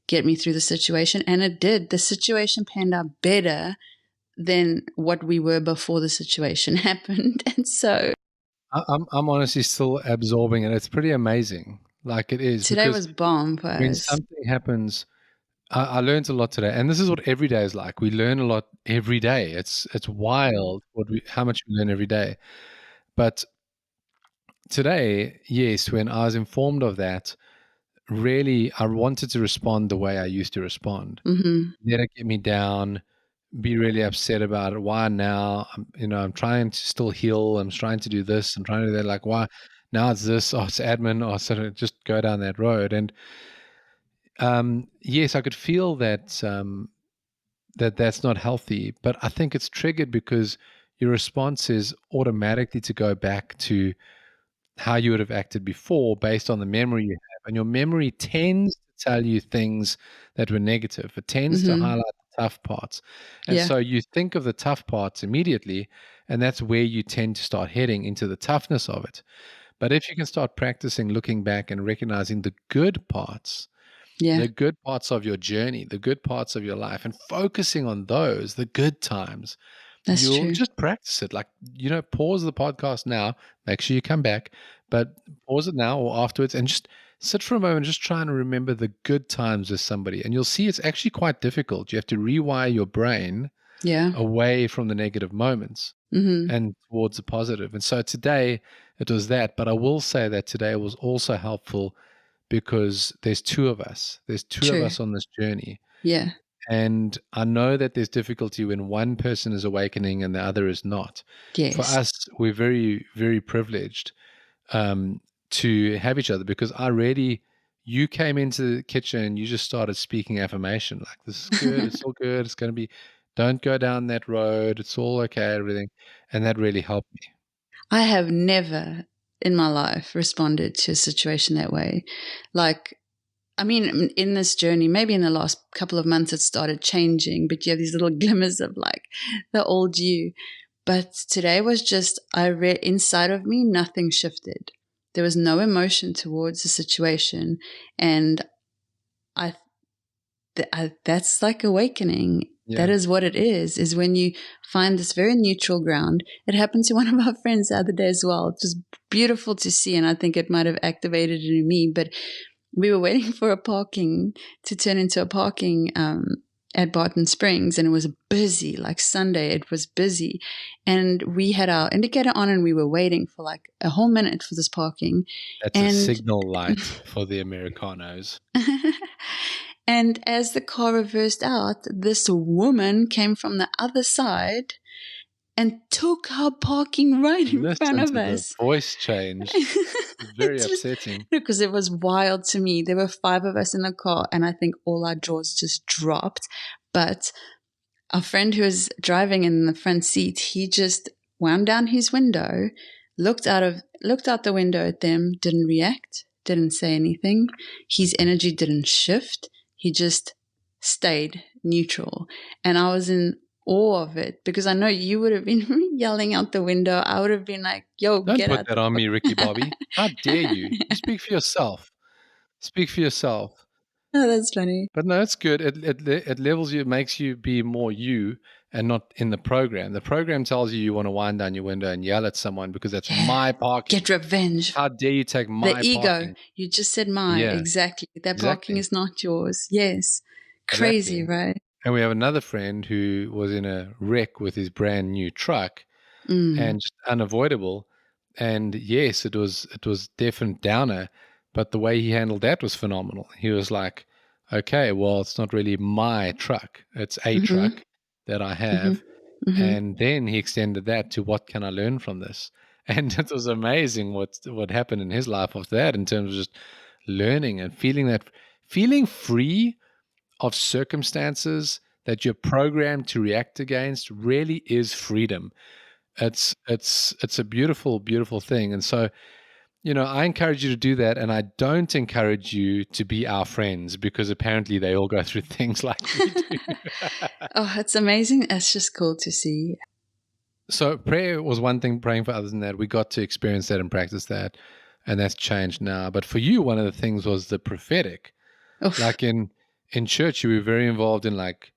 get me through the situation. And it did. The situation panned out better than what we were before the situation happened. And so I'm honestly still absorbing it. It's pretty amazing. Like, it is. Today was bomb for us. When something happens, I learned a lot today, and this is what every day is like. We learn a lot every day. It's wild how much we learn every day. But today, yes, when I was informed of that, really, I wanted to respond the way I used to respond. Let it get me down, be really upset about it. Why now? I'm trying to still heal. I'm trying to do this. I'm trying to do that. Like, why now? It's this. Oh, it's admin. Oh, so just go down that road. And yes, I could feel that that's not healthy. But I think it's triggered because your response is automatically to go back to how you would have acted before based on the memory you have. And your memory tends to tell you things that were negative. It tends to highlight the tough parts. And so you think of the tough parts immediately, and that's where you tend to start heading into the toughness of it. But if you can start practicing looking back and recognizing the good parts, Yeah. the good parts of your journey, the good parts of your life, and focusing on those, the good times, That's you'll true. just practice it. Like, pause the podcast now, make sure you come back, but pause it now or afterwards and just sit for a moment, just try and remember the good times with somebody. And you'll see it's actually quite difficult. You have to rewire your brain Yeah. away from the negative moments Mm-hmm. and towards the positive. And so today it was that, but I will say that today was also helpful because there's two of us. There's two of True. us on this journey. Yeah. And I know that there's difficulty when one person is awakening and the other is not. For Yes. us, we're very, very privileged to have each other because you came into the kitchen and you just started speaking affirmation like, this is good, it's all good, it's going to be, don't go down that road, it's all okay, everything. And that really helped me. I have never in my life responded to a situation that way. Like, I mean, in this journey, maybe in the last couple of months, it started changing, but you have these little glimmers of like the old you. But today was just, inside of me, nothing shifted. There was no emotion towards the situation. And I, that's like awakening. That Yeah. is what it is when you find this very neutral ground. It happened to one of our friends the other day as well. It was beautiful to see, and I think it might have activated it in me. But we were waiting for a parking to turn into a parking at Barton Springs, and it was busy. Like Sunday, it was busy. And we had our indicator on, and we were waiting for like a whole minute for this parking. That's a And signal light for the Americanos. and as the car reversed out, this woman came from the other side and took our parking right in front Listen of to the us. voice change. Very It's just upsetting. because it was wild to me. There were 5 of us in the car, and I think all our jaws just dropped. But our friend who was driving in the front seat, he just wound down his window, looked out the window at them, didn't react, didn't say anything. His energy didn't shift. He just stayed neutral. And I was in awe of it because I know you would have been yelling out the window. I would have been like, yo, Don't get put out that the on car. me, Ricky Bobby. How dare you? You speak for yourself. Speak for yourself. Oh, that's funny. But no, it's good. It levels you, makes you be more you and not in the program. The program tells you want to wind down your window and yell at someone because that's Yeah. my parking. Get revenge. How dare you take The my ego. parking? You just said my. Yeah, Exactly. That parking exactly. is not yours. Yes. Crazy, Exactly. right? And we have another friend who was in a wreck with his brand new truck Mm. and just unavoidable. And yes, it was definite downer, but the way he handled that was phenomenal. He was like, okay, well, it's not really my truck. It's a Mm-hmm. truck that I Mm-hmm. have. Mm-hmm. And then he extended that to what can I learn from this? And it was amazing what happened in his life after that in terms of just learning and feeling free of circumstances that you're programmed to react against really is freedom. It's a beautiful, beautiful thing. And so, I encourage you to do that, and I don't encourage you to be our friends because apparently they all go through things like we do. Oh, it's amazing. It's just cool to see. So prayer was one thing, praying for others, and that we got to experience that and practice that, and that's changed now. But for you, one of the things was the prophetic. Oof. Like in church, you were very involved in like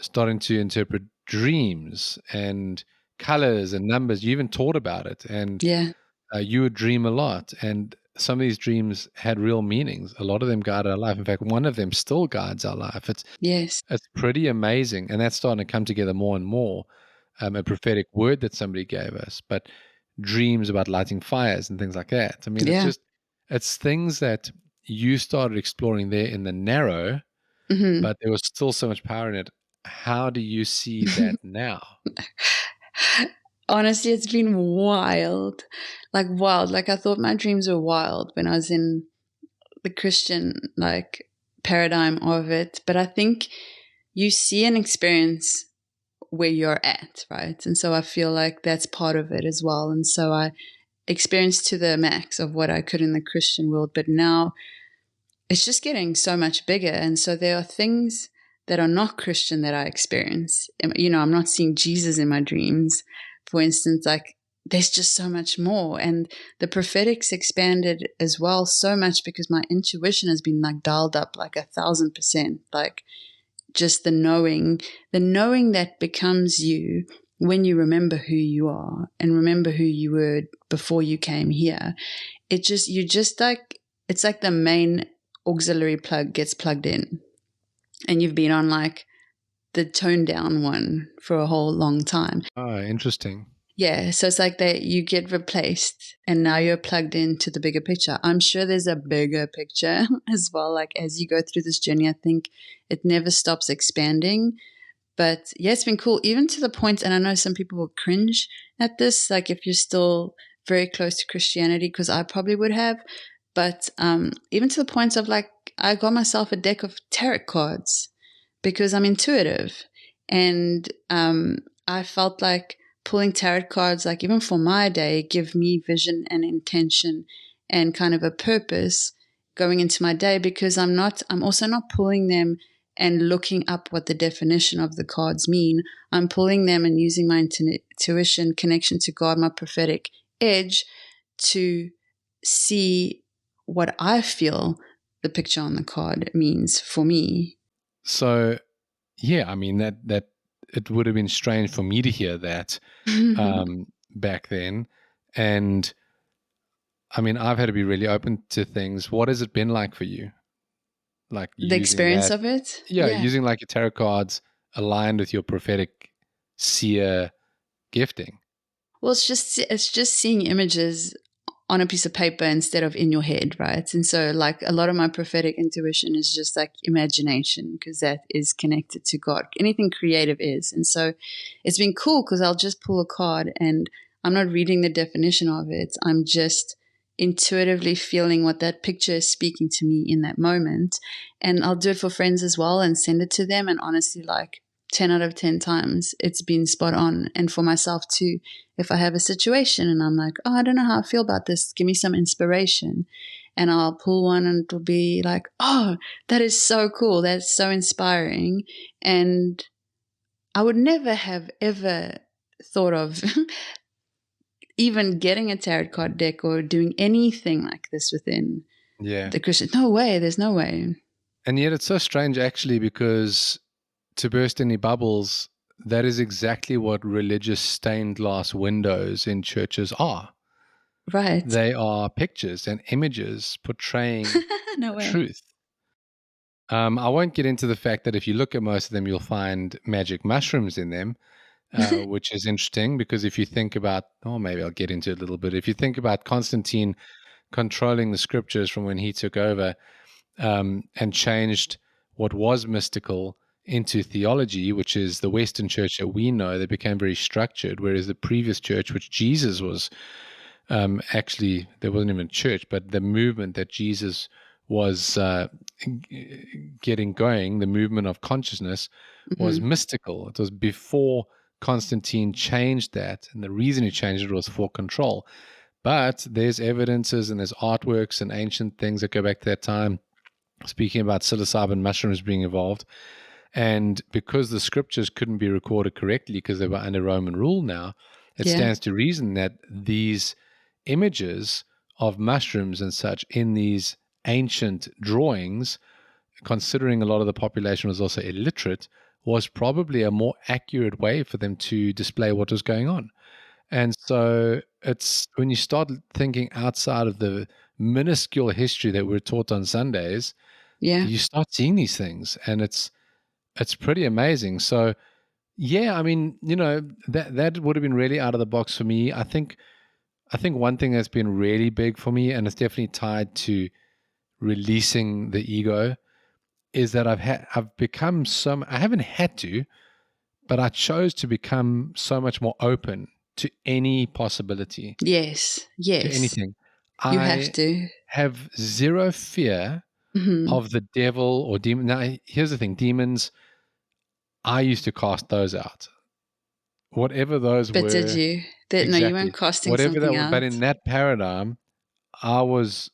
starting to interpret dreams and colors and numbers. You even taught about it, and Yeah. you would dream a lot. And some of these dreams had real meanings. A lot of them guide our life. In fact, one of them still guides our life. Yes. It's pretty amazing, and that's starting to come together more and more. A prophetic word that somebody gave us, but dreams about lighting fires and things like that. I mean, Yeah. it's things that you started exploring there in the narrow, Mm-hmm. but there was still so much power in it. How do you see that now? Honestly, it's been wild. Like wild. Like I thought my dreams were wild when I was in the Christian like paradigm of it. But I think you see and experience where you're at, right? And so I feel like that's part of it as well. And so I experienced to the max of what I could in the Christian world, but now it's just getting so much bigger. And so there are things that are not Christian that I experience. I'm not seeing Jesus in my dreams. For instance, like there's just so much more. And the prophetic's expanded as well so much because my intuition has been like dialed up like 1,000%. Like just the knowing that becomes you when you remember who you are and remember who you were before you came here. It's like the main auxiliary plug gets plugged in and you've been on like the toned down one for a whole long time. Oh, interesting. Yeah, so it's like that you get replaced and now you're plugged into the bigger picture. I'm sure there's a bigger picture as well. Like as you go through this journey, I think it never stops expanding. But yeah, it's been cool, even to the point, and I know some people will cringe at this, like if you're still very close to Christianity, because I probably would have. But even to the point of like, I got myself a deck of tarot cards because I'm intuitive. And I felt like pulling tarot cards, like even for my day, give me vision and intention and kind of a purpose going into my day, because I'm also not pulling them and looking up what the definition of the cards mean. I'm pulling them and using my intuition, connection to God, my prophetic edge to see what I feel the picture on the card means for me. So, yeah, I mean, that it would have been strange for me to hear that back then. And I mean, I've had to be really open to things. What has it been like for you? Like the experience of it? Yeah, using like your tarot cards aligned with your prophetic seer gifting. Well, it's just seeing images on a piece of paper instead of in your head, right? And so like a lot of my prophetic intuition is just like imagination, because that is connected to God. Anything creative is. And so it's been cool because I'll just pull a card and I'm not reading the definition of it. I'm just intuitively feeling what that picture is speaking to me in that moment. And I'll do it for friends as well and send it to them. And honestly, like 10 out of 10 times, it's been spot on. And for myself too, if I have a situation and I'm like, oh, I don't know how I feel about this, give me some inspiration. And I'll pull one and it'll be like, oh, that is so cool. That's so inspiring. And I would never have ever thought of even getting a tarot card deck or doing anything like this within the Christian. No way. There's no way. And yet it's so strange actually, because to burst any bubbles, that is exactly what religious stained glass windows in churches are. Right. They are pictures and images portraying No way. truth. I won't get into the fact that if you look at most of them, you'll find magic mushrooms in them, which is interesting because if you think about, maybe I'll get into it a little bit. If you think about Constantine controlling the scriptures from when he took over and changed what was mystical into theology, which is the Western church that we know, they became very structured, whereas the previous church, which Jesus was actually, there wasn't even a church, but the movement that Jesus was getting going, the movement of consciousness, was mystical. It was before Constantine changed that, and the reason he changed it was for control. But there's evidences and there's artworks and ancient things that go back to that time, speaking about psilocybin mushrooms being involved. And because the scriptures couldn't be recorded correctly because they were under Roman rule now, it stands to reason that these images of mushrooms and such in these ancient drawings, considering a lot of the population was also illiterate, was probably a more accurate way for them to display what was going on. And so it's when you start thinking outside of the minuscule history that we're taught on Sundays, you start seeing these things, and it's pretty amazing. So yeah, I mean, that would have been really out of the box for me. I think one thing that's been really big for me, and it's definitely tied to releasing the ego, is that I've become I haven't had to, but I chose to become so much more open to any possibility. Yes. To anything. You have to. Have zero fear of the devil or demon. Now, here's the thing: demons, I used to cast those out. Whatever those were. But did you? No, you weren't casting whatever something that, out. but in that paradigm, I always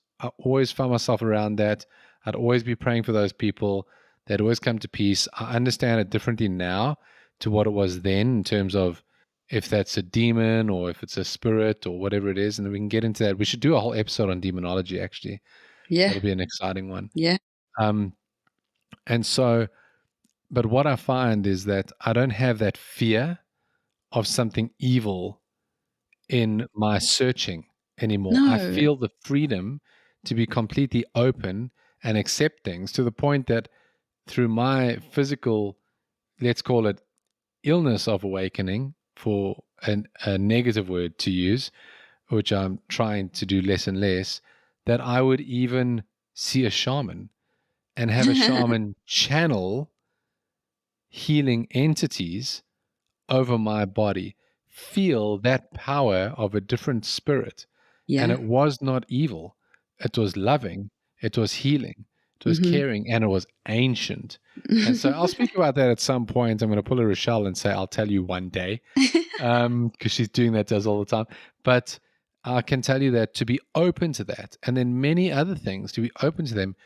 found myself around that. I'd always be praying for those people. They'd always come to peace. I understand it differently now to what it was then in terms of if that's a demon or if it's a spirit or whatever it is, and then we can get into that. We should do a whole episode on demonology, actually. Yeah. That'll be an exciting one. Yeah. And so, but what I find is that I don't have that fear of something evil in my searching anymore. I No. feel the freedom to be completely open and accept things, to the point that through my physical, let's call it illness of awakening, for a negative word to use, which I'm trying to do less and less, that I would even see a shaman and have a shaman channel healing entities over my body, feel that power of a different spirit. And Yeah. it was not evil. It was loving. It was healing. It was Mm-hmm. caring, and it was ancient. And so I'll speak about that at some point. I'm going to pull a Rachelle and say, I'll tell you one day, because she's doing that to us all the time. But I can tell you that to be open to that, and then many other things, to be open to them,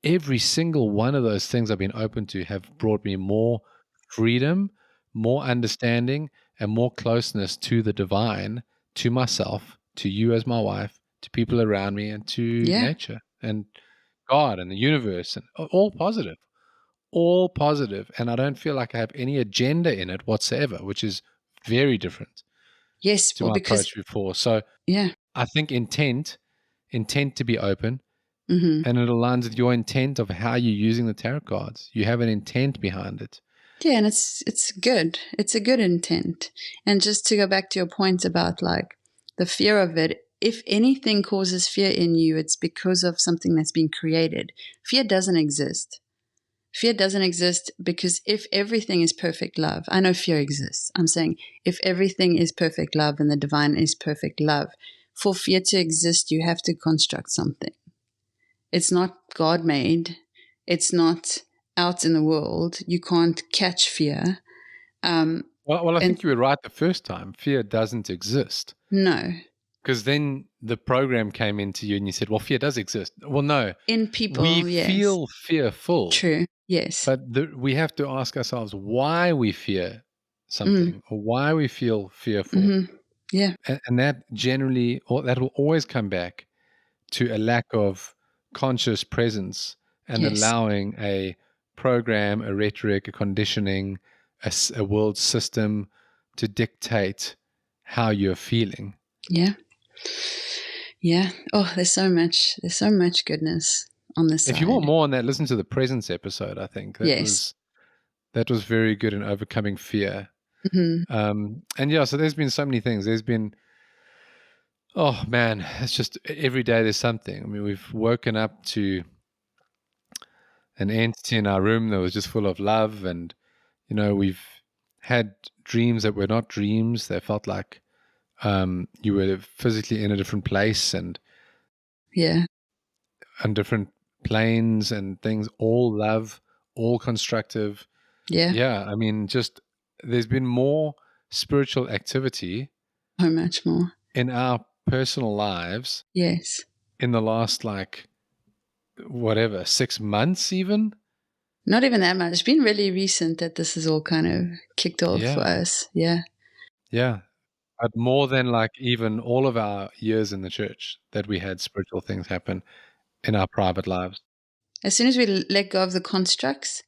every single one of those things I've been open to have brought me more freedom, more understanding, and more closeness to the divine, to myself, to you as my wife, to people around me, and to Yeah. nature and God and the universe, and all positive, all positive. And I don't feel like I have any agenda in it whatsoever, which is very different Yes. to Well, my because, approach before. So yeah. I think intent to be open, Mm-hmm. and it aligns with your intent of how you're using the tarot cards. You have an intent behind it. Yeah, and it's good. It's a good intent. And just to go back to your point about like the fear of it, if anything causes fear in you, it's because of something that's been created. Fear doesn't exist. Fear doesn't exist because if everything is perfect love, I know fear exists. I'm saying if everything is perfect love and the divine is perfect love, for fear to exist, you have to construct something. It's not God made. It's not out in the world. You can't catch fear. Well, I And think you were right the first time. Fear doesn't exist. no, Because then the program came into you and you said, well, fear does exist. Well, no, in we people, yes, feel fearful, true, yes, but we have to ask ourselves why we fear mm, something, or why we feel fearful. mm-hmm. Yeah, And that generally, or that will always come back to a lack of conscious presence and yes, allowing a program, a rhetoric, a conditioning, a world system to dictate how you're feeling. yeah, yeah. Oh, there's so much goodness on this If you want side. more on that, listen to the presence episode. I think Yes, that was very good in overcoming fear. mm-hmm. And yeah, so there's been so many things. There's been, oh man, it's just every day there's something. I mean, we've woken up to an entity in our room that was just full of love, and we've had dreams that were not dreams. They felt like you were physically in a different place and Yeah, on different planes and things, all love, all constructive. yeah, Yeah, I mean, just there's been more spiritual activity so much more. in our personal lives Yes, in the last, like, whatever, 6 months even. not even that much. It's been really recent that this is all kind of kicked off for Yeah, us. Yeah, yeah. But more than, like, even all of our years in the church that we had spiritual things happen in our private lives. as soon as we let go of the constructs,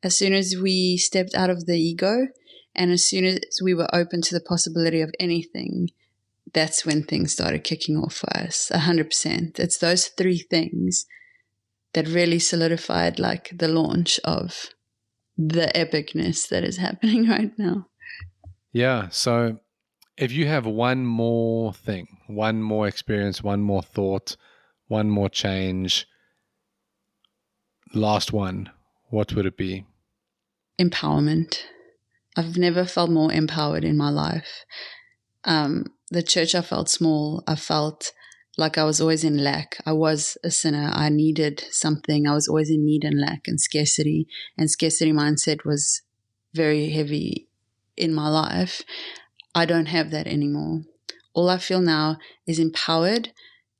as soon as we stepped out of the ego, and as soon as we were open to the possibility of anything, that's when things started kicking off for us. 100%. It's those three things that really solidified like the launch of the epicness that is happening right now. Yeah. So if you have one more thing, one more experience, one more thought, one more change, last one, what would it be? Empowerment. I've never felt more empowered in my life. The church, I felt small. I felt like I was always in lack. I was a sinner. I needed something. I was always in need and lack and scarcity. And scarcity mindset was very heavy in my life. I don't have that anymore. All I feel now is empowered,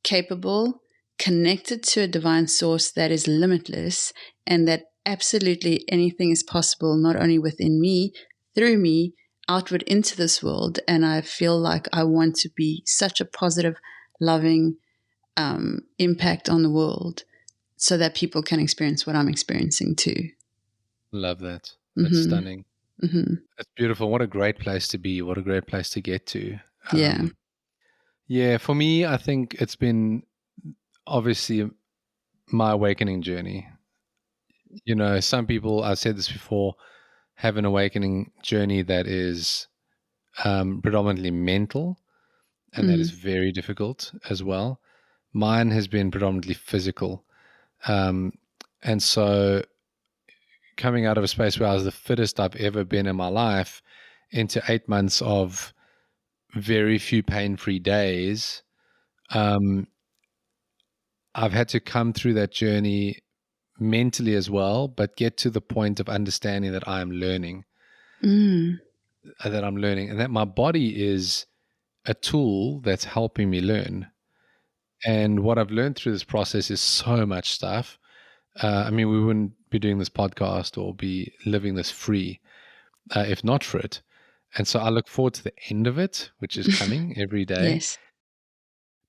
capable, connected to a divine source that is limitless, and that absolutely anything is possible, not only within me, through me, outward into this world, and I feel like I want to be such a positive, loving impact on the world so that people can experience what I'm experiencing too. Love that. That's stunning. Mm-hmm. That's beautiful. What a great place to be. What a great place to get to. Yeah. Yeah, for me, I think it's been obviously my awakening journey. You know, some people, I've said this before, have an awakening journey that is predominantly mental, and that is very difficult as well. Mine has been predominantly physical. And so coming out of a space where I was the fittest I've ever been in my life into 8 months of very few pain-free days, I've had to come through that journey mentally as well, but get to the point of understanding that I'm learning, and that my body is a tool that's helping me learn. And what I've learned through this process is so much stuff. I mean, we wouldn't be doing this podcast or be living this free if not for it. And so I look forward to the end of it, which is coming every day. Yes.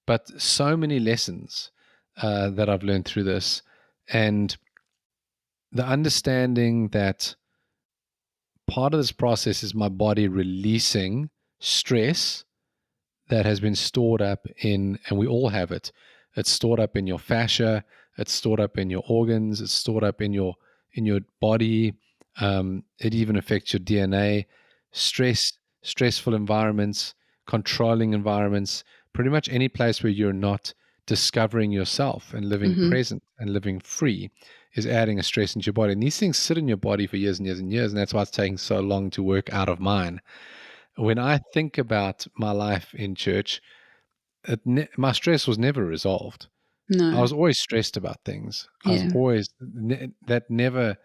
But so many lessons that I've learned through this, and the understanding that part of this process is my body releasing stress that has been stored up in, and we all have it. It's stored up in your fascia. It's stored up in your organs. It's stored up in your body. It even affects your DNA. Stressful environments, controlling environments, pretty much any place where you're not discovering yourself and living present and living free is adding a stress into your body. And these things sit in your body for years and years and years, and that's why it's taking so long to work out of mine. When I think about my life in church, my stress was never resolved. No. I was always stressed about things. I was always, and I never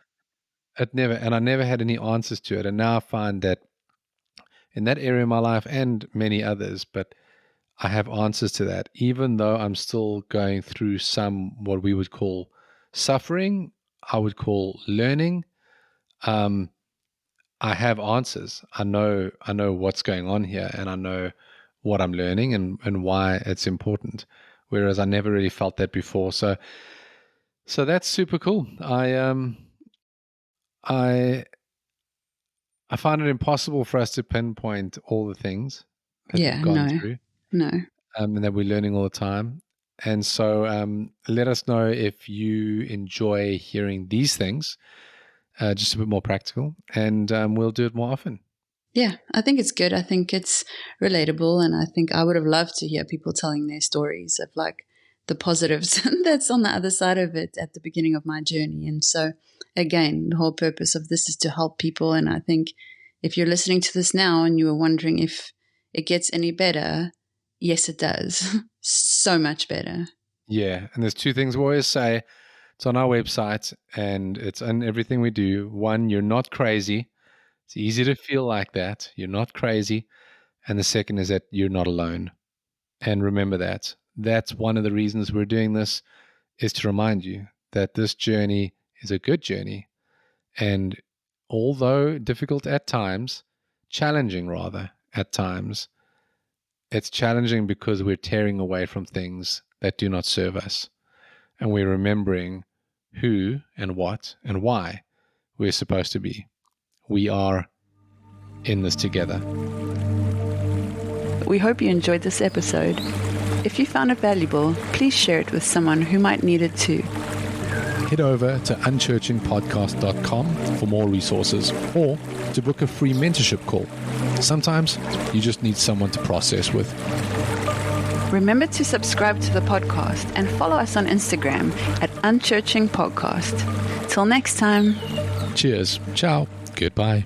had any answers to it. And now I find that in that area of my life and many others, but I have answers to that, even though I'm still going through some, what we would call suffering, I would call learning. I have answers. I know what's going on here, and I know what I'm learning and why it's important. Whereas I never really felt that before. So that's super cool. I find it impossible for us to pinpoint all the things that we've gone through. No. And that we're learning all the time. And so let us know if you enjoy hearing these things, just a bit more practical, and we'll do it more often. Yeah, I think it's good. I think it's relatable, and I think I would have loved to hear people telling their stories of like the positives that's on the other side of it at the beginning of my journey. And so again, the whole purpose of this is to help people. And I think if you're listening to this now and you were wondering if it gets any better, yes, it does. So much better. Yeah, and there's two things we always say. It's on our website, and it's in everything we do. One, you're not crazy. It's easy to feel like that. You're not crazy. And the second is that you're not alone. And remember that. That's one of the reasons we're doing this, is to remind you that this journey is a good journey. And although difficult at times, challenging rather at times, it's challenging because we're tearing away from things that do not serve us. And we're remembering who and what and why we're supposed to be. We are in this together. We hope you enjoyed this episode. If you found it valuable, please share it with someone who might need it too. Head over to unchurchingpodcast.com for more resources, or to book a free mentorship call. Sometimes you just need someone to process with. Remember to subscribe to the podcast and follow us on Instagram at Unchurching Podcast. Till next time. Cheers. Ciao. Goodbye.